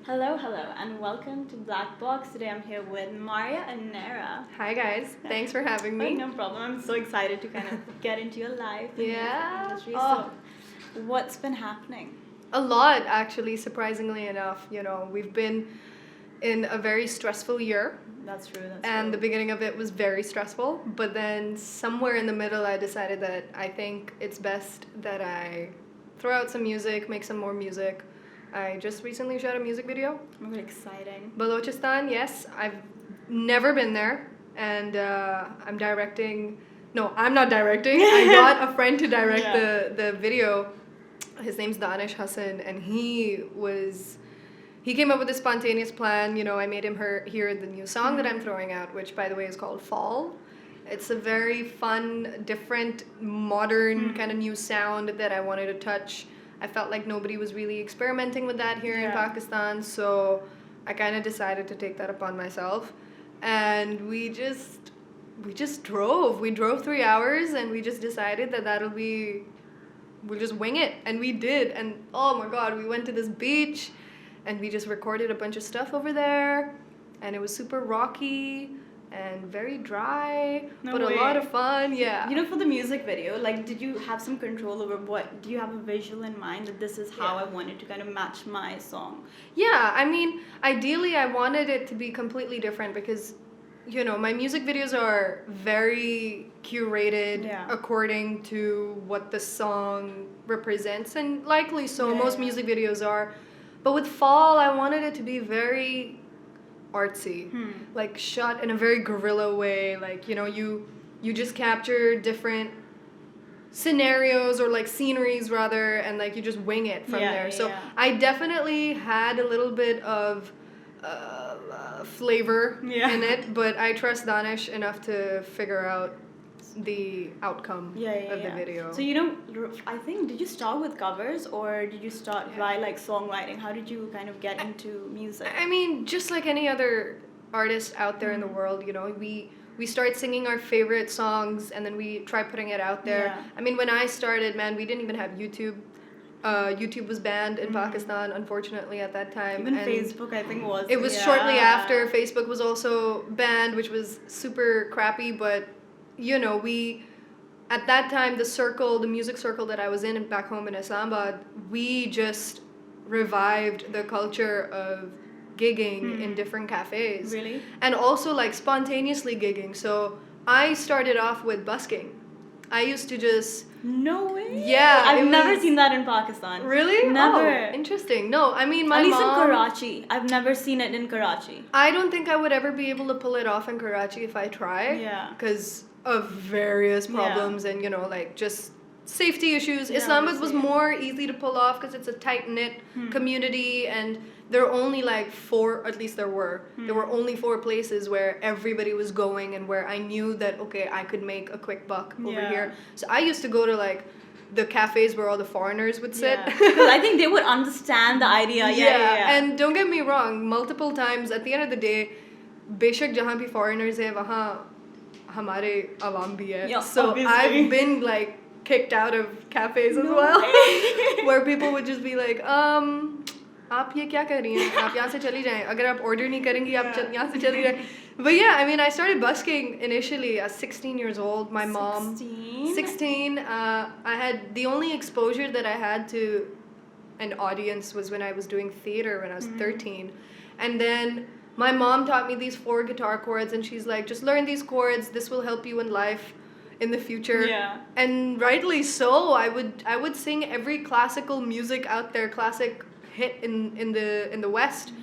Hello, hello, and welcome to Black Box. Today I'm here with Marai Unera. Hi guys, thanks for having me. No problem. I'm so excited to kind of get into your life and your Yeah. industry. Oh. So, what's been happening? A lot, actually, surprisingly enough. We've been in a very stressful year, That's true. and the beginning of it was very stressful. But then somewhere in the middle, I decided that I think it's best that I throw out some music, make some more music. I just recently shot a music video. Really exciting. Balochistan, yes, I've never been there, and I'm directing. No, I'm not directing. I got a friend to direct the video. His name's Danish Hassan, and he came up with a spontaneous plan. I made him hear the new song that I'm throwing out, which by the way is called Fall. It's a very fun, different, modern kind of new sound that I wanted to touch. I felt like nobody was really experimenting with that here in Pakistan, so I kind of decided to take that upon myself. And we just drove. We drove 3 hours, and we just decided that we'll just wing it. And we did. And oh my God, we went to this beach, and we just recorded a bunch of stuff over there. And it was super rocky and very dry, but a lot of fun. Yeah. For the music video, did you have some control over do you have a visual in mind that this is how I wanted to kind of match my song? Yeah, I mean, ideally I wanted it to be completely different because, my music videos are very curated according to what the song represents, and likely so, most music videos are. But with Fall, I wanted it to be very artsy, like shot in a very guerrilla way, like you just capture different scenarios or like sceneries rather, and like you just wing it from there. So I definitely had a little bit of flavor in it, but I trust Danish enough to figure out the outcome of the video. So I think, did you start with covers or did you start by like songwriting? How did you kind of get into music? I mean, just like any other artist out there in the world, we start singing our favorite songs and then we try putting it out there. I mean, when I started, man, we didn't even have YouTube. YouTube was banned in Pakistan, unfortunately, at that time. Even Facebook, I think, was. It was shortly after. Facebook was also banned, which was super crappy, but we, at that time, the music circle that I was in back home in Islamabad, we just revived the culture of gigging in different cafes. Really? And also like spontaneously gigging. So I started off with busking. I used to just... No way? Yeah. I've never seen that in Pakistan. Really? Never. Oh, interesting. No, I mean, At least in Karachi. I've never seen it in Karachi. I don't think I would ever be able to pull it off in Karachi if I try. Yeah. Because of various problems and, like just safety issues. Islamabad was more easy to pull off because it's a tight-knit community, and there are only like 4, at least there were only 4 places where everybody was going and where I knew that, okay, I could make a quick buck over here. So I used to go to like the cafes where all the foreigners would sit. Because I think they would understand the idea. And don't get me wrong, multiple times at the end of the day, बेशक जहाँ भी foreigners है वहाँ हमारे आवाम भी है. So obviously. I've been like kicked out of cafes as well, where people would just be like, आप ये क्या कर रही हैं? आप यहाँ से चली जाएं. अगर आप order नहीं करेंगी, आप यहाँ से चली जाएं. But yeah, I mean, I started busking initially at 16 years old. My mom, 16. I had the only exposure that I had to an audience was when I was doing theater when I was 13, and then my mom taught me these 4 guitar chords, and she's like, just learn these chords. This will help you in life in the future. Yeah. And rightly so. I would sing every classical music out there, classic hit in the West,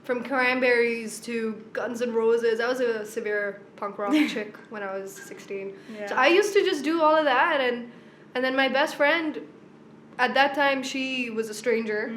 from Cranberries to Guns N' Roses. I was a severe punk rock chick when I was 16. So I used to just do all of that, and then my best friend, at that time she was a stranger.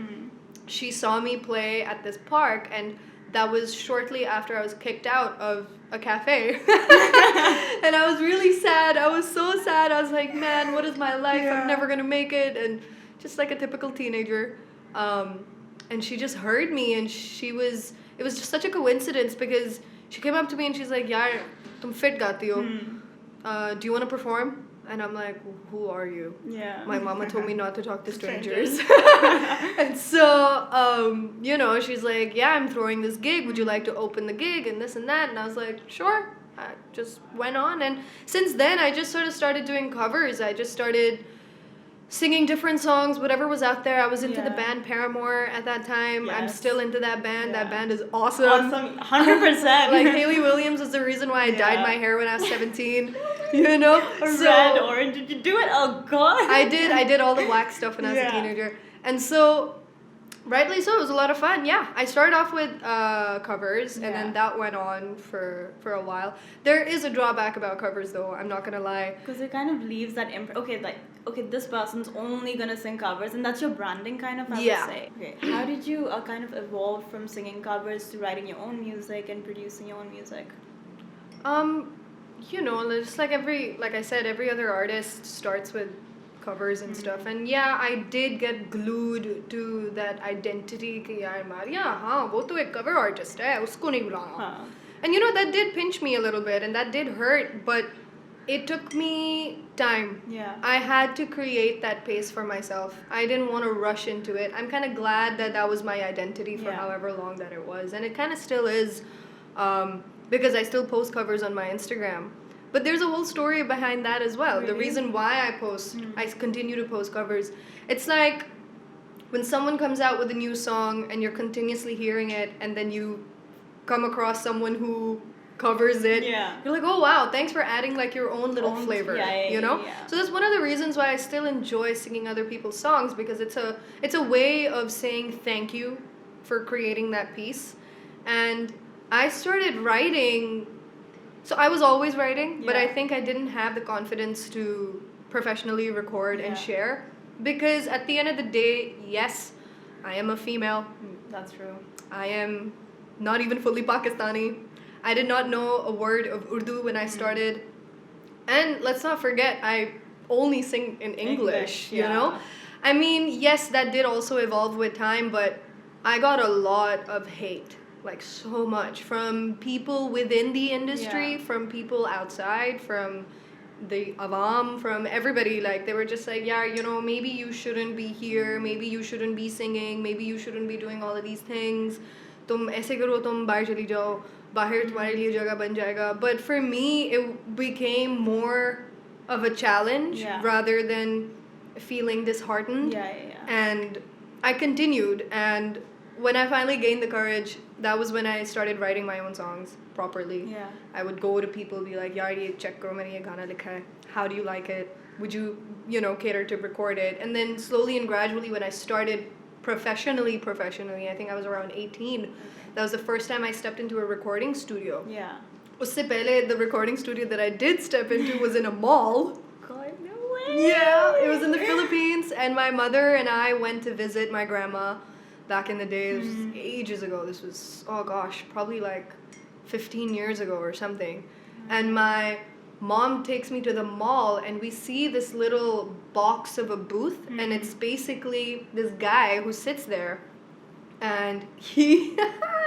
She saw me play at this park, and that was shortly after I was kicked out of a cafe. And I was really sad. I was so sad. I was like, man, what is my life? I'm never going to make it. And just like a typical teenager. And she just heard me, and it was just such a coincidence because she came up to me and she's like, yaar, tum fit gaati ho. Do you want to perform? And I'm like, who are you? Yeah. My mama told me not to talk to strangers. Strangers. And so, she's like, yeah, I'm throwing this gig. Would you like to open the gig and this and that? And I was like, sure. I just went on. And since then, I just sort of started doing covers. I just started singing different songs, whatever was out there. I was into the band Paramore at that time. I'm Yes. still into that band. Yeah. That band is awesome. Awesome. 100%. Like Hayley Williams was the reason why I dyed my hair when I was 17. Red, orange. Did you do it? Oh God. I did all the black stuff when I was a teenager. And so, rightly so, it was a lot of fun. Yeah, I started off with covers, and then that went on for a while. There is a drawback about covers, though. I'm not gonna lie. Because it kind of leaves that okay, this person's only gonna sing covers, and that's your branding, kind of. I would say. Okay, how did you kind of evolve from singing covers to writing your own music and producing your own music? Just like I said, every other artist starts with covers and stuff. And yeah, I did get glued to that identity कि यार मारिया हाँ वो तो एक cover artist है उसको नहीं बुलाना. And that did pinch me a little bit, and that did hurt, but it took me time. Yeah. I had to create that pace for myself. I didn't want to rush into it. I'm kind of glad that was my identity for however long that it was, and it kind of still is, because I still post covers on my Instagram. But there's a whole story behind that as well. Really? The reason why I continue to post covers. It's like when someone comes out with a new song and you're continuously hearing it, and then you come across someone who covers it. Yeah. You're like, oh wow, thanks for adding like your own little flavor. Yeah. So that's one of the reasons why I still enjoy singing other people's songs, because it's a way of saying thank you for creating that piece. And I started writing. So I was always writing, but I think I didn't have the confidence to professionally record and share, because at the end of the day, yes, I am a female. That's true. I am not even fully Pakistani. I did not know a word of Urdu when I started. And let's not forget, I only sing in English, you know? I mean, yes, that did also evolve with time, but I got a lot of hate. Like so much from people within the industry, from people outside, from the awam, from everybody. Like they were just like, yeah, maybe you shouldn't be here, maybe you shouldn't be singing, maybe you shouldn't be doing all of these things. Tum aise karo, tum bahar chali jao, bahar tumhare liye jagah ban jayega. But for me, it became more of a challenge rather than feeling disheartened. And I continued, and when I finally gained the courage, that was when I started writing my own songs properly. Yeah. I would go to people and be like, yaar, ye check karo, maine ye gana likha hai. How do you like it? Would you, cater to record it? And then slowly and gradually, when I started professionally, I think I was around 18. That was the first time I stepped into a recording studio. Yeah. Usse pehle, the recording studio that I did step into was in a mall. God, no way. Yeah, it was in the Philippines, and my mother and I went to visit my grandma. Back in the day, this was ages ago. This was, oh gosh, probably like 15 years ago or something. And my mom takes me to the mall, and we see this little box of a booth, and it's basically this guy who sits there, and he,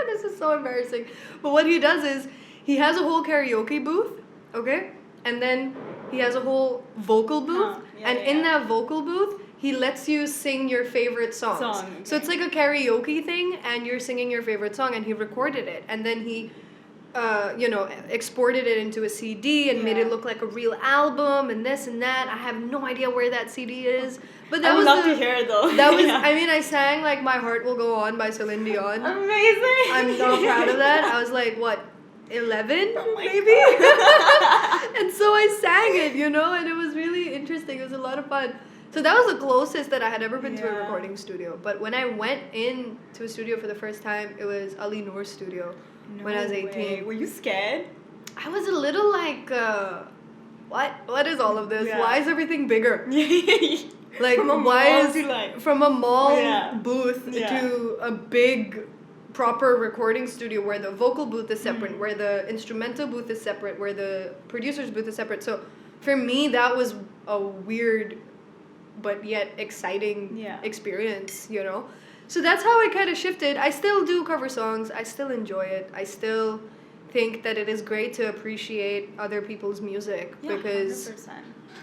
this is so embarrassing, but what he does is, he has a whole karaoke booth, okay? And then he has a whole vocal booth, in that vocal booth, he lets you sing your favorite songs. So it's like a karaoke thing, and you're singing your favorite song, and he recorded it. And then he, exported it into a CD and made it look like a real album and this and that. I have no idea where that CD is. But that I would love to hear it, though. That was, I mean, I sang like My Heart Will Go On by Celine Dion. Amazing. I'm not proud of that. I was like, what, 11 maybe? And so I sang it, and it was really interesting. It was a lot of fun. So that was the closest that I had ever been to a recording studio. But when I went into a studio for the first time, it was Ali Noor's studio when I was 18. Way. Were you scared? I was a little like, what is all of this? Why is everything bigger? Like, from a mall booth to a big proper recording studio where the vocal booth is separate, where the instrumental booth is separate, where the producer's booth is separate. So for me, that was a weird but yet exciting experience, So that's how I kind of shifted. I still do cover songs. I still enjoy it. I still think that it is great to appreciate other people's music, because 100%.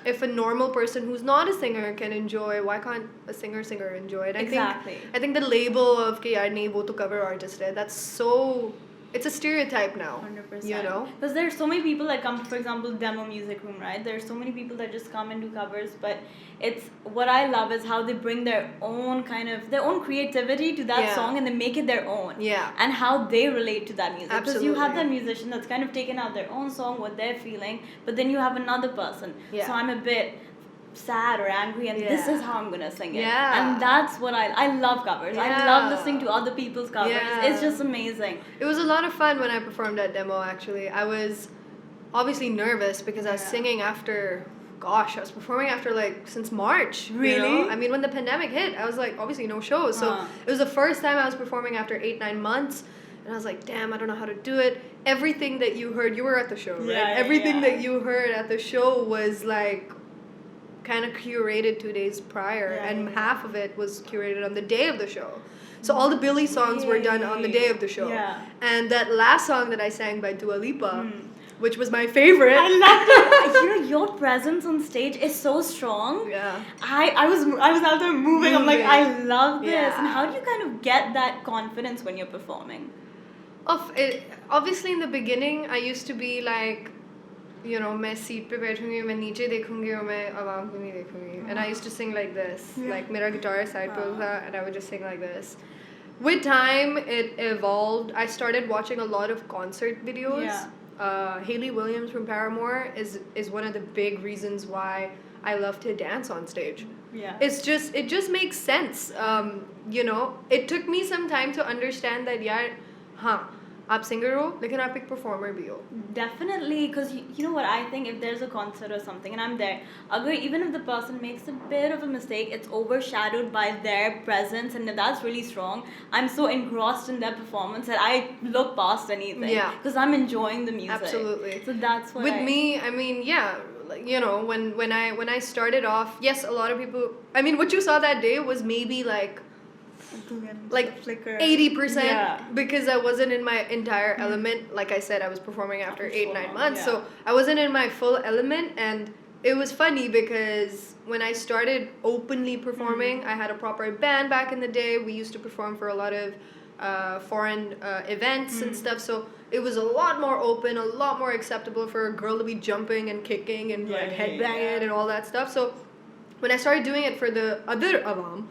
if a normal person who's not a singer can enjoy, why can't a singer enjoy it? Exactly. I think the label of कि यार नहीं वो तो cover artist है, that's so, it's a stereotype now. 100%. You know? Because there's so many people that come, for example, demo music room, right? There's so many people that just come and do covers, but it's, what I love is how they bring their own kind of, their own creativity to that song, and they make it their own. Yeah. And how they relate to that music. Absolutely. Because you have that musician that's kind of taken out their own song, what they're feeling, but then you have another person. Yeah. So I'm a bit sad or angry, and this is how I'm gonna sing it. Yeah. And that's what I love covers. I love listening to other people's covers. Yeah. It's just amazing. It was a lot of fun when I performed that demo, actually. I was obviously nervous because I was singing after, gosh, I was performing after like since March. Really? You know? I mean, when the pandemic hit, I was like, obviously no shows. So it was the first time I was performing after 8-9 months. And I was like, damn, I don't know how to do it. Everything that you heard, you were at the show, right? Yeah, Everything that you heard at the show was like kind of curated 2 days prior, and half of it was curated on the day of the show. So all the Billy songs were done on the day of the show. Yeah. And that last song that I sang by Dua Lipa, which was my favorite. I loved it. You know, your presence on stage is so strong. Yeah. I was out there moving. I'm like, I love this. Yeah. And how do you kind of get that confidence when you're performing? Obviously in the beginning, I used to be like, you know, मैं seat पे बैठूंगी, मैं नीचे देखूंगी और मैं आवाम को नहीं देखूंगी. And I used to sing like this. Like मेरा guitar side पे था, and I would just sing like this. With time, it evolved. I started watching a lot of concert videos. Yeah. Hayley Williams from Paramore is one of the big reasons why I love to dance on stage. Yeah. It just makes sense. You know, it took me some time to understand that यार हाँ आप singer हो लेकिन आप एक performer भी हो. Definitely, because you know what I think, if there's a concert or something and I'm there, even if the person makes a bit of a mistake, it's overshadowed by their presence, and that's really strong. I'm so engrossed in their performance that I look past anything. Yeah. Because I'm enjoying the music. Absolutely. So that's what with me, I mean, yeah, like, you know, when I started off, yes, a lot of people, I mean, what you saw that day was maybe like 80% because I wasn't in my entire element. Like I said, I was performing after 8-9 months, so I wasn't in my full element. And it was funny because when I started openly performing, I had a proper band back in the day. We used to perform for a lot of foreign events and stuff, so it was a lot more open, a lot more acceptable for a girl to be jumping and kicking and like headbanging and all that stuff. So when I started doing it for the other awam,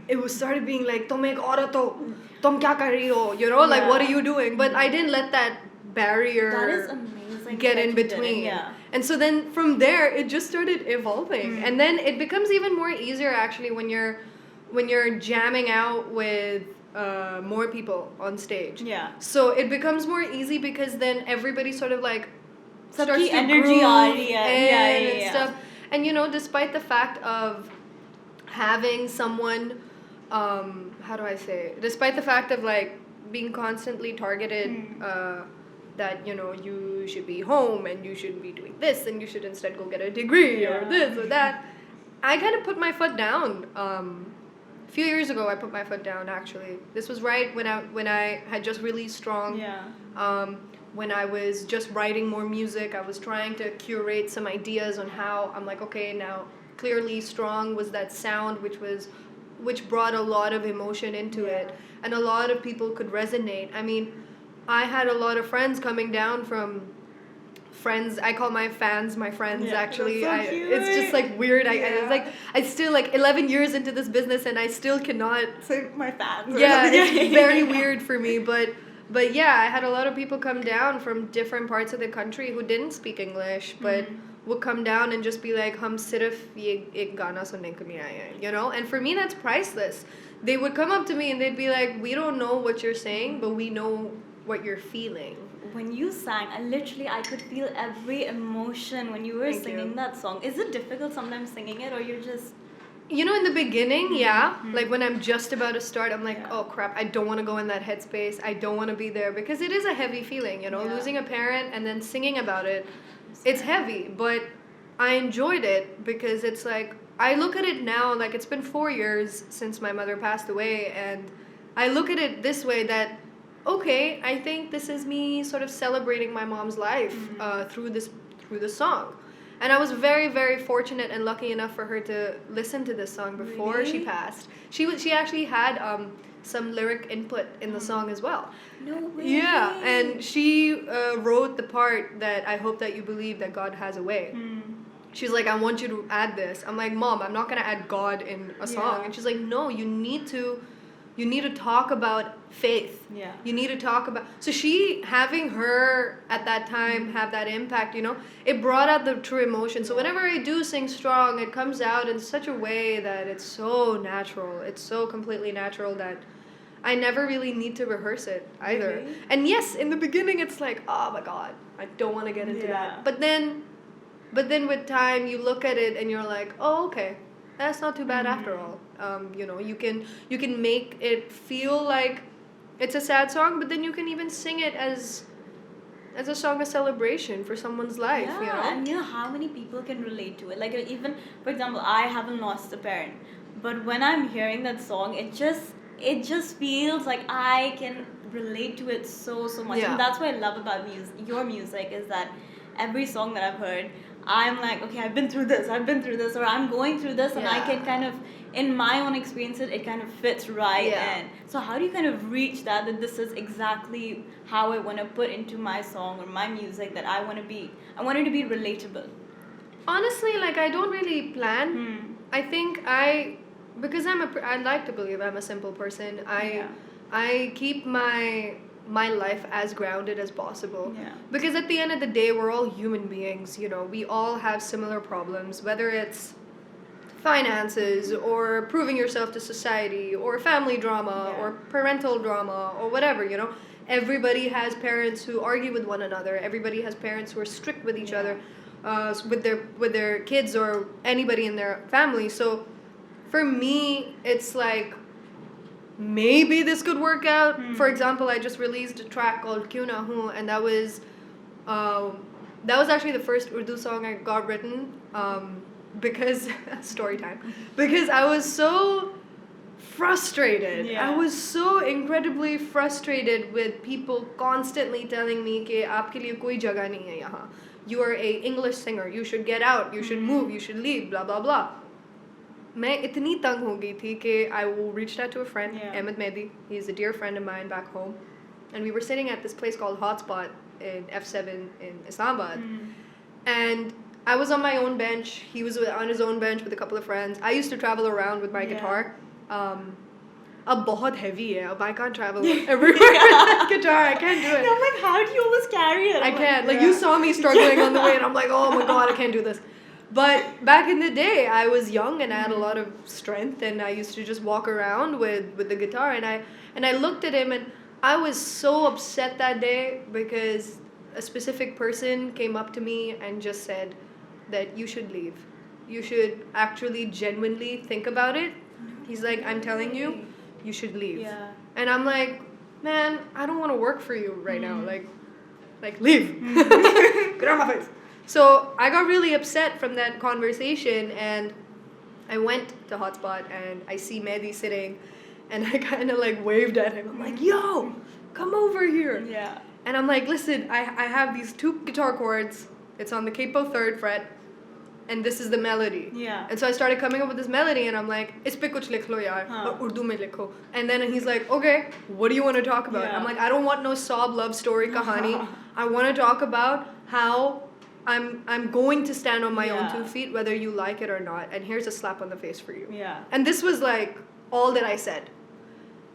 it was started being like, "Tum ek aurat ho, tum kya kar rahi ho?" You know, like, what are you doing? But I didn't let that barrier that is amazing get in between. And so then from there, it just started evolving, and then it becomes even more easier actually when you're jamming out with more people on stage. Yeah. So it becomes more easy because then everybody sort of like starts to energy groove and stuff. And you know, despite the fact of having someone, how do I say? Despite the fact of like being constantly targeted, that you know you should be home and you should be doing this and you should instead go get a degree or this or that, I kind of put my foot down. A few years ago, I put my foot down. Actually, this was right when I had just released Strong. When I was just writing more music, I was trying to curate some ideas on how I'm like, okay, now clearly Strong was that sound which brought a lot of emotion into it, and a lot of people could resonate. I mean, I had a lot of friends coming down from friends. I call my fans my friends. Actually, that's so cute. It's just like weird. I still like 11 years into this business, and I still cannot say my fans. Yeah, it's very weird for me, but yeah, I had a lot of people come down from different parts of the country who didn't speak English, but would come down and just be like, "Hum sirf ye ek gana sunne ko nahi aaye hain," you know? And for me, that's priceless. They would come up to me and they'd be like, "We don't know what you're saying, but we know what you're feeling." When you sang, I could feel every emotion when you were singing that song. Is it difficult sometimes singing it, or you're just... You know, in the beginning, like when I'm just about to start, I'm like, oh crap, I don't want to go in that headspace. I don't want to be there, because it is a heavy feeling, you know, losing a parent and then singing about it. It's heavy, but I enjoyed it because it's like, I look at it now, like it's been 4 years since my mother passed away, and I look at it this way, that okay, I think this is me sort of celebrating my mom's life through this song. And I was very, very fortunate and lucky enough for her to listen to this song before she passed. She actually had some lyric input in the song as well. No way. Yeah, and she wrote the part that I hope that you believe that God has a way. She's like, I want you to add this. I'm like, Mom, I'm not gonna add God in a song. Yeah. And she's like, no, you need to talk about faith. Yeah. You need to talk about. So she, having her at that time have that impact, it brought out the true emotion. So whenever I do sing strong, it comes out in such a way that it's so natural. It's so completely natural that I never really need to rehearse it either. Really? And yes, in the beginning, it's like, oh my God, I don't want to get into that. But then with time, you look at it and you're like, oh, okay, that's not too bad after all. You can make it feel like it's a sad song, but then you can even sing it as a song of celebration for someone's life. Yeah, and how many people can relate to it? Like, even, for example, I haven't lost a parent, but when I'm hearing that song, it just feels like I can relate to it so much. Yeah. And that's what I love about your music, is that every song that I've heard, I'm like, okay, I've been through this, or I'm going through this, and I can kind of, in my own experiences, it kind of fits right in. So how do you kind of reach that this is exactly how I want to put into my song or my music, that I want it to be relatable? Honestly, like, I don't really plan. I think because I like to believe I'm a simple person. I keep my life as grounded as possible. Yeah. Because at the end of the day, we're all human beings, we all have similar problems, whether it's finances or proving yourself to society or family drama or parental drama or whatever, Everybody has parents who argue with one another. Everybody has parents who are strict with each other, with their kids or anybody in their family. So for me, it's like, maybe this could work out. For example, I just released a track called Kyun Na Hu, and that was actually the first Urdu song I got written, because Storytime, because I was so frustrated. I was so incredibly frustrated with people constantly telling me कि आपके लिए कोई जगह नहीं है यहाँ. You are a English singer. You should get out. You should move. You should leave. Blah blah blah. मैं इतनी तंग हो गई थी कि I reached out to a friend, Ahmed Mehdi. He's a dear friend of mine back home. And we were sitting at this place called Hotspot in F7 in Islamabad. And I was on my own bench. He was on his own bench with a couple of friends. I used to travel around with my guitar. अब बहुत heavy है. I can't travel everywhere with that guitar. I can't do it. I'm like, how do you always carry it? I can't. Like, you saw me struggling on the way, and I'm like, oh my God, I can't do this. But back in the day, I was young and I had a lot of strength, and I used to just walk around with the guitar. And I looked at him, and I was so upset that day because a specific person came up to me and just said that you should leave. You should actually genuinely think about it. He's like, I'm telling you, you should leave. Yeah. And I'm like, man, I don't want to work for you right now. Like leave. Get out of my face. So I got really upset from that conversation, and I went to Hotspot and I see Mehdi sitting, and I kind of like waved at him. I'm like, yo, come over here. Yeah. And I'm like, listen, I have these 2 guitar chords. It's on the capo 3rd fret, and this is the melody. Yeah. And so I started coming up with this melody, and I'm like, is pe kuch likh lo yaar, Urdu mein likho. And then he's like, okay, what do you want to talk about? Yeah. I'm like, I don't want no sob love story kahani. I want to talk about how I'm going to stand on my own 2 feet, whether you like it or not. And here's a slap on the face for you. Yeah. And this was like all that I said.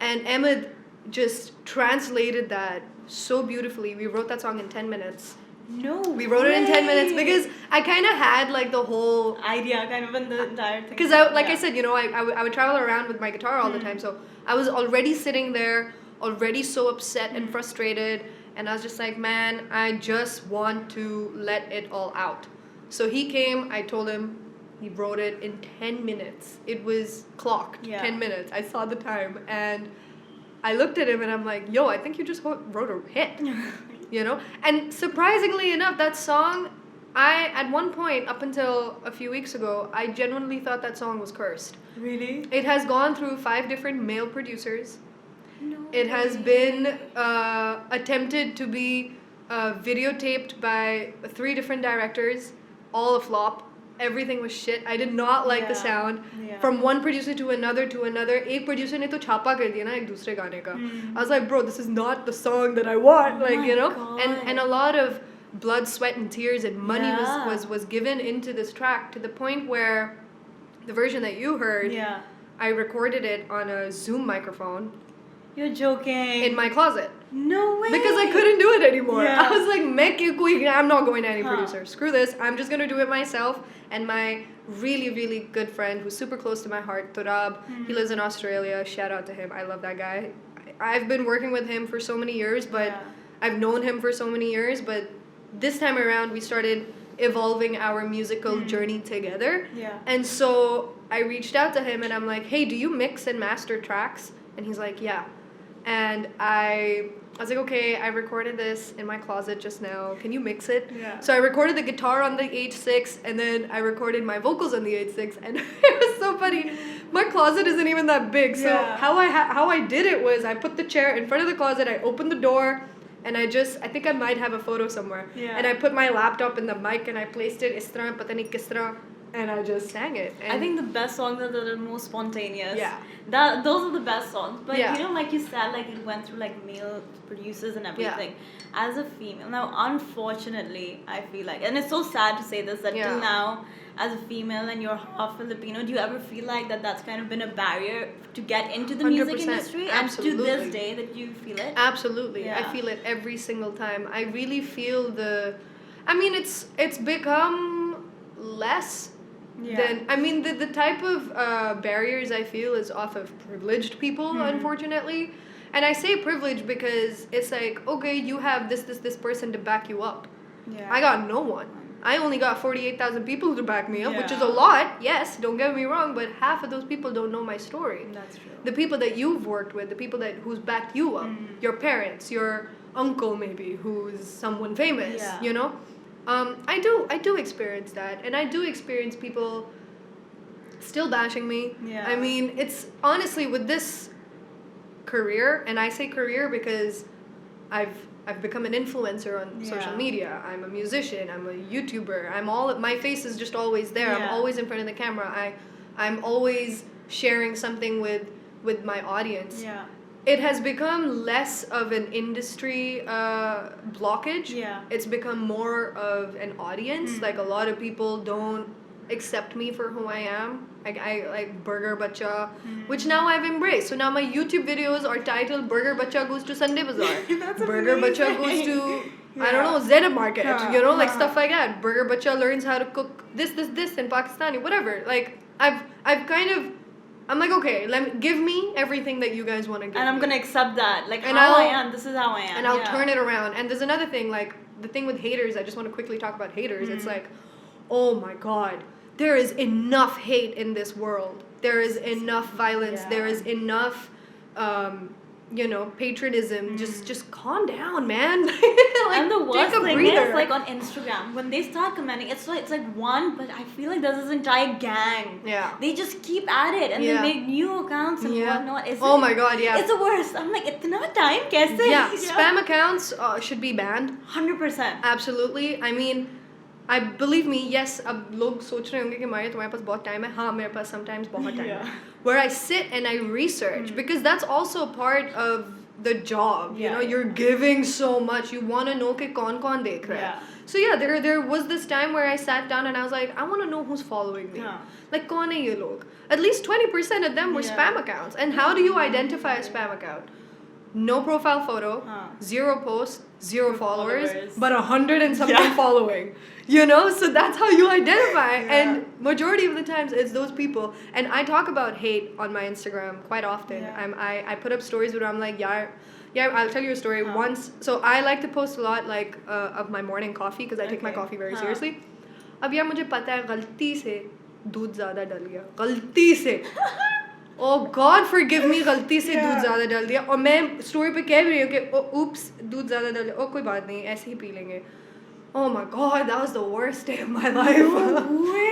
And Ahmed just translated that so beautifully. We wrote that song in 10 minutes. No. We wrote it in 10 minutes because I kind of had like the whole idea kind of in the entire thing. Because I said, I would travel around with my guitar all the time. So I was already sitting there, already so upset and frustrated. And I was just like, man, I just want to let it all out. So he came, I told him, he wrote it in 10 minutes. It was clocked, 10 minutes. I saw the time, and I looked at him and I'm like, yo, I think you just wrote a hit, And surprisingly enough, that song, at one point, up until a few weeks ago, I genuinely thought that song was cursed. Really? It has gone through 5 different male producers. No It has way. been attempted to be videotaped by 3 different directors, all a flop. Everything was shit. I did not like the Yeah. sound. Yeah. From one producer to another to another. एक producer ने तो छापा कर दिया ना एक दूसरे गाने का. I was like, bro, this is not the song that I want. Oh like, my you know? God. And a lot of blood, sweat, and tears and money Yeah. was given into this track to the point where the version that you heard, Yeah. I recorded it on a Zoom microphone You're joking. in my closet. No way. Because I couldn't do it anymore. Yeah. I was like, I'm not going to any Huh. producer. Screw this. I'm just going to do it myself. And my really, really good friend who's super close to my heart, Turab, he lives in Australia. Shout out to him. I love that guy. I've been working with him for so many years, but Yeah. I've known him for so many years. But this time around, we started evolving our musical journey together. Yeah. And so I reached out to him and I'm like, hey, do you mix and master tracks? And he's like, yeah. And I was like, okay, I recorded this in my closet just now. Can you mix it? Yeah. So I recorded the guitar on the H6 and then I recorded my vocals on the H6 and it was so funny. My closet isn't even that big. So Yeah. how I did it was I put the chair in front of the closet, I opened the door, and I think I might have a photo somewhere. Yeah. And I put my laptop in the mic and I placed it is tarah pata nahi kis tarah, and I just sang it. And I think the best songs are the most spontaneous. Yeah. Those are the best songs. But Yeah. you know, like you said, like it went through like male producers and everything. As a female, now unfortunately, I feel like, and it's so sad to say this, that till now, as a female and you're half Filipino, do you ever feel like that's kind of been a barrier to get into the music 100%. industry? Absolutely. And to this day that you feel it? Absolutely. Yeah. I feel it every single time. I really feel it's become less than, the type of barriers I feel is off of privileged people, unfortunately. And I say privileged because it's like, okay, you have this person to back you up. Yeah. I got no one. I only got 48,000 people to back me up, which is a Yeah. lot, yes, don't get me wrong, but half of those people don't know my story. That's true. The people that you've worked with, the people who's backed you up, your parents, your uncle maybe, who's someone famous, Yeah. you know? I do experience that, and I do experience people still bashing me. Yeah. I mean, it's honestly with this career, and I say career because I've become an influencer on social Yeah. media. I'm a musician. I'm a YouTuber. My face is just always there. I'm Yeah. always in front of the camera. I'm always sharing something with my audience. Yeah. It has become less of an industry blockage. Yeah. It's become more of an audience. Like a lot of people don't accept me for who I am. Like I like Burger Bacha, which now I've embraced. So now my YouTube videos are titled Burger Bacha Goes to Sunday Bazaar. That's Burger Bacha amazing. goes to I Yeah. don't know, Zeta Market, Yeah. you know, like stuff like that. Burger Bacha learns how to cook this in Pakistani, whatever. Like I've kind of I'm like, okay, give me everything that you guys want to give And I'm me. gonna accept that. Like And how I I'll- am, this is how I am. And I'll yeah. turn it around. And there's another thing, like the thing with haters, I just want to quickly talk about haters. It's like, oh my god, there is enough hate in this world. There is enough violence. Yeah. There is enough patriotism. Just calm down, man. Like, And the worst take a thing breather. is, like on Instagram, when they start commenting, it's like one, but I feel like there's this entire gang. Yeah. They just keep at it and Yeah. they make new accounts and Yeah. whatnot. Oh my god, yeah. It's the worst. I'm like, itna time kaise? Yeah, spam accounts should be banned. 100%. Absolutely. I mean, I believe me, yes, अब लोग सोच रहे होंगे कि मारिया तुम्हारे पास बहुत time है. हाँ, मेरे पास sometimes बहुत time है. Yeah. Where I sit and I research because that's also part of the job. You know, Yeah. you're giving so much. You want to know कि कौन dekh raha hai. Yeah. So yeah, there was this time where I sat down and I was like, I want to know who's following me. Yeah. Like कौन है ये लोग? At least 20% of them were Yeah. spam accounts. And how do you identify a spam account? No profile photo, Huh. 0 posts, 0 followers, followers. but 100 and something Yeah. following. You know, so that's how you identify. Yeah. And majority of the times it's those people. And I talk about hate on my Instagram quite often. Yeah. I put up stories where I'm like, yeah, I'll tell you a story. Huh. Once, so I like to post a lot like of my morning coffee because I take my Okay. coffee very Huh. seriously. अब यार मुझे पता है गलती से दूध ज़्यादा डल गया गलती से Oh God forgive me गलती से दूध ज़्यादा डाल दिया और मैं स्टोरी पे कह भी रही हूँ कि oops दूध ज़्यादा डाल दिया कोई बात नहीं ऐसे ही पी लेंगे Oh my God, that was the worst day of my life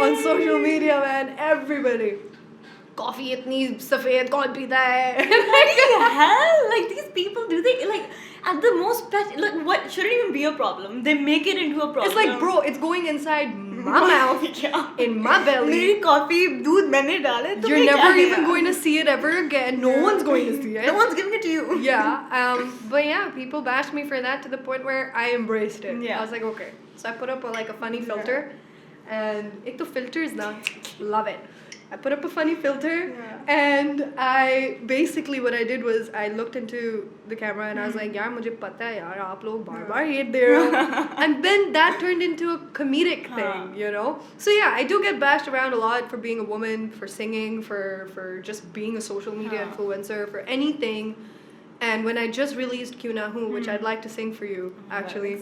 on social media, man. Everybody. coffee itni safed kaun peeta hai? What the hell? Like, these people, do they, like, at the most, like, what shouldn't even be a problem. They make it into a problem. It's like, bro, it's going inside my mouth, in my belly. मेरी coffee दूध मैंने डाले तो You're never even going to see it ever again. No one's going to see it. No one's giving it to you. Yeah. But yeah, people bashed me for that to the point where I embraced it. Yeah. I was like, okay. So I put up a funny filter. And ek to filters na, love it. I put up a funny filter, and I basically, what I did was I looked into the camera and I was like, yaar, mujhe pata hai yaar, aap log bar hate de rahe ho. And then that turned into a comedic thing, you know? So yeah, I do get bashed around a lot for being a woman, for singing, for just being a social media influencer, for anything. And when I just released Kyun Na Hu, which I'd like to sing for you, actually.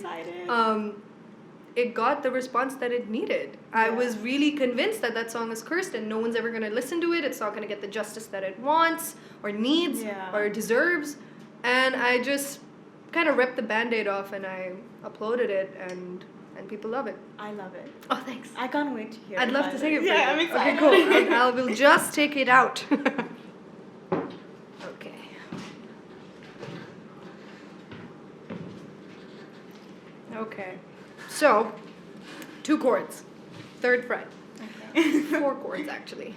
It got the response that it needed. I was really convinced that song is cursed and no one's ever going to listen to it. It's not going to get the justice that it wants or needs or deserves. And I just kind of ripped the Band-Aid off and I uploaded it and people love it. I love it. Oh, thanks. I can't wait to hear it. I'd love to sing it for you. Yeah, I'm excited. Okay, cool. I will just take it out. Okay. Okay. So, 2 chords, 3rd fret, 4 chords actually,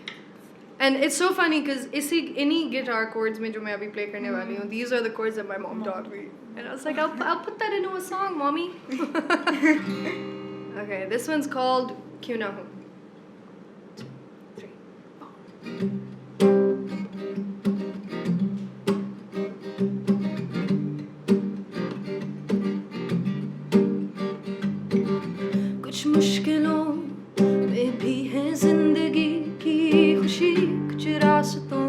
and it's so funny because any guitar chords mein jo main abhi play karne wali hu, these are the chords that my mom taught me, and I was like, I'll put that into a song, mommy. Okay, this one's called Kyun Na Hu. 2, 3, 4. मुश्किलों में भी है जिंदगी की खुशी, कुछ रास्तों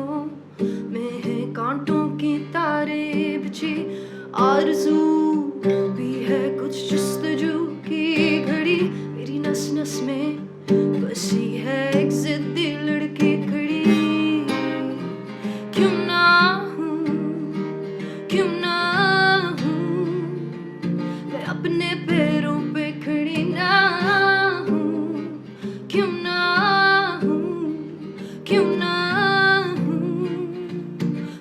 में है कांटों की तारे बिछी, आरज़ू भी है कुछ जुस्तजू की घड़ी, मेरी नस नस में बसी है एक जिद्दी लड़की खड़ी। क्यों ना हूँ, क्यों ना हूँ, मैं अपने पैरों पे खड़ी ना, क्यों ना हूँ, क्यों ना हूँ,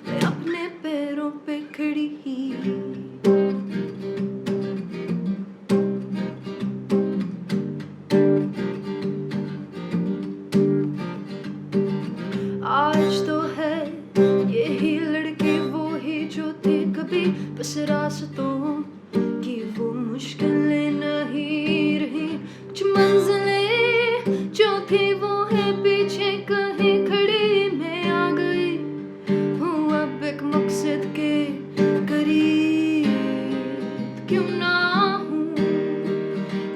मैं अपने पैरों पे खड़ी। आज तो है यही लड़के वो ही जो थे कभी, बस रास्तों की वो मुश्किलें नहीं रही, कुछ मंजिलें जो थी वो है पीछे कहीं खड़ी, मैं आ गई हूँ अब एक मकसद के करीब। क्यों ना हूँ,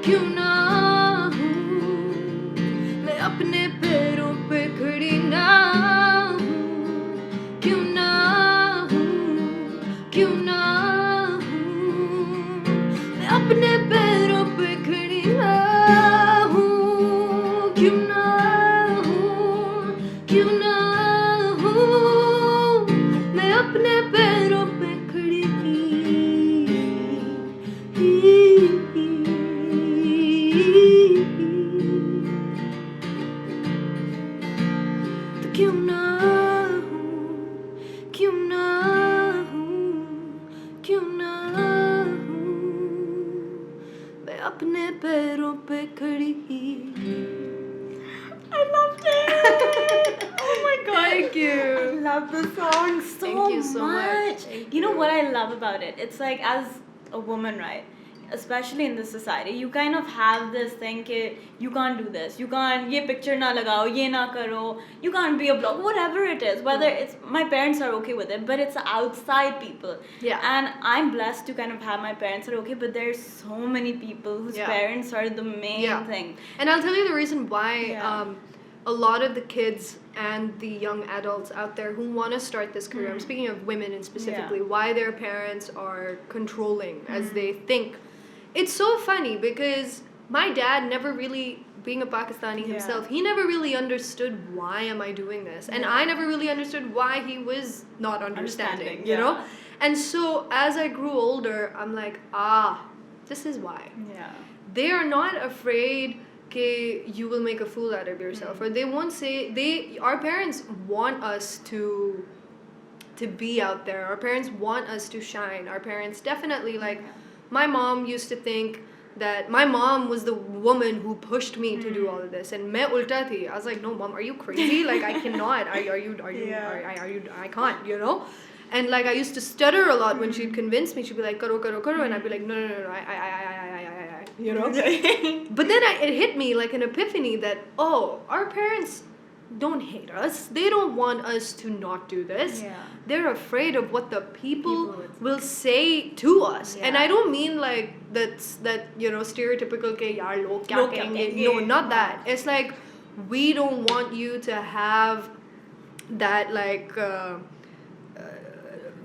क्यों ना हूँ, मैं अपने पैरों पे खड़ी ना हूँ, क्यों ना हूँ, क्यों ना हूँ, मैं अपने पैरों पे खड़ी ना हूँ, क्यों ना हूँ, क्यों ना हूँ, मैं अपने पैरों पे खड़ी। तो क्यों ना हूँ, क्यों ना हूँ, क्यों ना हूँ, मैं अपने पैरों पे खड़ी। I loved it. Oh my god. Thank you. I love the song so Thank you so much. much. You know what I love about it? It's like, as a woman, right? Especially in this society, you kind of have this thing that you can't do this, you can't, ye picture na lagao, ye na karo, you can't be a blog, whatever it is, whether it's, my parents are okay with it, but it's outside people. Yeah. And I'm blessed to kind of have my parents are okay, but there's so many people whose parents are the main thing. And I'll tell you the reason why a lot of the kids and the young adults out there who want to start this career, I'm speaking of women and specifically, why their parents are controlling as they think. It's so funny because my dad never really, being a Pakistani himself, he never really understood why am I doing this. And I never really understood why he was not understanding, you know? And so as I grew older, I'm like, this is why. Yeah. They are not afraid okay, you will make a fool out of yourself, or they won't say our parents want us to be out there. Our parents want us to shine. Our parents definitely, like, my mom used to think that my mom was the woman who pushed me to do all of this, and main ulta thi. I was like, no mom, are you crazy? Like, I cannot. Are you I can't, you know. And like, I used to stutter a lot when she'd convince me. She'd be like, karo, and I'd be like, no, I, you know. But then it hit me like an epiphany that, oh, our parents don't hate us. They don't want us to not do this. Yeah. They're afraid of what the people will say to us. Yeah. And I don't mean like that, you know, stereotypical ke yaar log kya kahenge. No, not that. It's like, we don't want you to have that like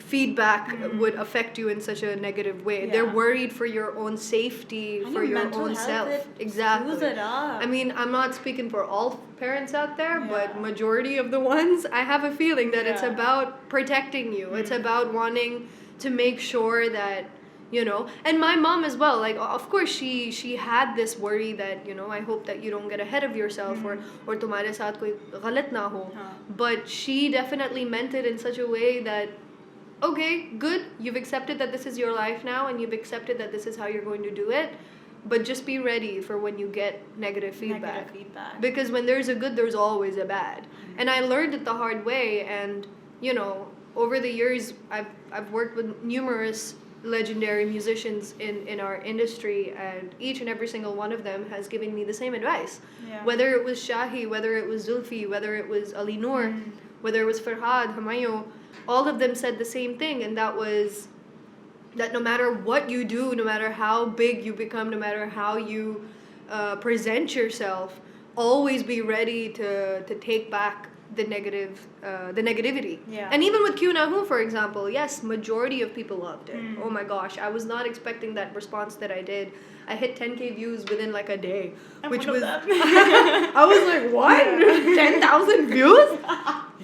feedback would affect you in such a negative way. Yeah. They're worried for your own safety, And for your mental own health, self. it Exactly. screws it up. I mean, I'm not speaking for all parents out there, but Yeah. majority of the ones, I have a feeling that it's Yeah. about protecting you. It's about wanting to make sure that, you know, and my mom as well, like, of course she had this worry that, you know, I hope that you don't get ahead of yourself, or tumhare saath koi galat na ho. But she definitely meant it in such a way that, okay, good, you've accepted that this is your life now, and you've accepted that this is how you're going to do it, but just be ready for when you get negative feedback. Because when there's a good, there's always a bad. And I learned it the hard way, and, you know, over the years, I've worked with numerous legendary musicians in our industry, and each and every single one of them has given me the same advice. Yeah. Whether it was Shahi, whether it was Zulfi, whether it was Ali Noor, whether it was Farhad, Humayun, all of them said the same thing, and that was that no matter what you do, no matter how big you become, no matter how you present yourself, always be ready to take back the negativity. Yeah. And even with Q Na Hu, for example, yes, majority of people loved it. Oh my gosh, I was not expecting that response that I did. I hit 10K views within like a day, which was I was like, what? 10,000 views?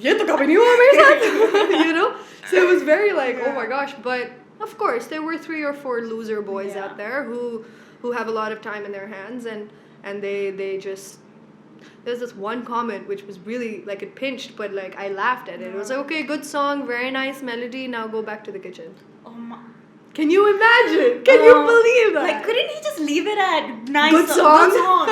Ye to kabhi nahi hua mere saath. You know? So it was very like, oh my gosh. But of course, there were 3 or 4 loser boys out there who have a lot of time in their hands, and they just, there's this one comment which was really like, it pinched, but like I laughed at it. It was like, okay, good song, very nice melody, now go back to the kitchen. Oh my. Can you imagine? Can you believe that? Like, couldn't he just leave it at nice Good song. Good song.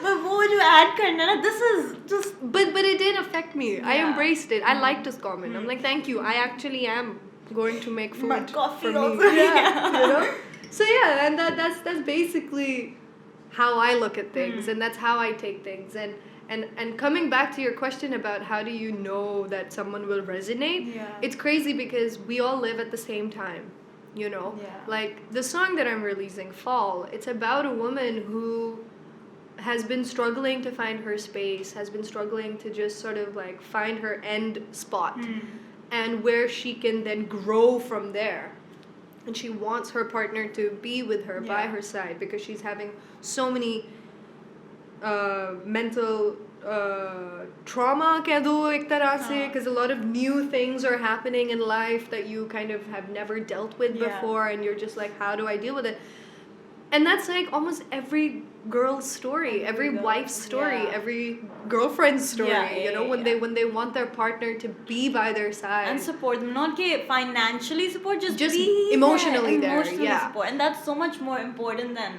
But what would you add, Karna? This is just. But it didn't affect me. I Yeah. embraced it. I liked his comment. I'm like, thank you. I actually am going to make food My coffee for also. me. Yeah, you know. So yeah, and that's basically how I look at things, and that's how I take things. And coming back to your question about how do you know that someone will resonate, it's crazy because we all live at the same time. You know, like the song that I'm releasing, Fall, it's about a woman who has been struggling to find her space, has been struggling to just sort of like find her end spot, and where she can then grow from there. And she wants her partner to be with her, by her side, because she's having so many mental trauma keh do ek tarah se, because a lot of new things are happening in life that you kind of have never dealt with before, and you're just like, how do I deal with it? And that's like almost every girl's story, every wife's story, every girlfriend's story. You know, when they want their partner to be by their side and support them, not financially support, just be emotionally there, there, emotionally support, and that's so much more important than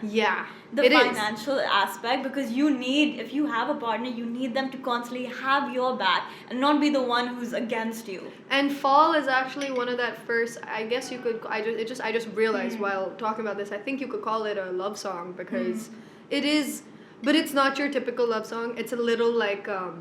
the it financial aspect, because you need, if you have a partner, you need them to constantly have your back and not be the one who's against you. And Fall is actually one of that first, I guess you could, I just realized while talking about this, I think you could call it a love song, because it is, but it's not your typical love song. It's a little like, how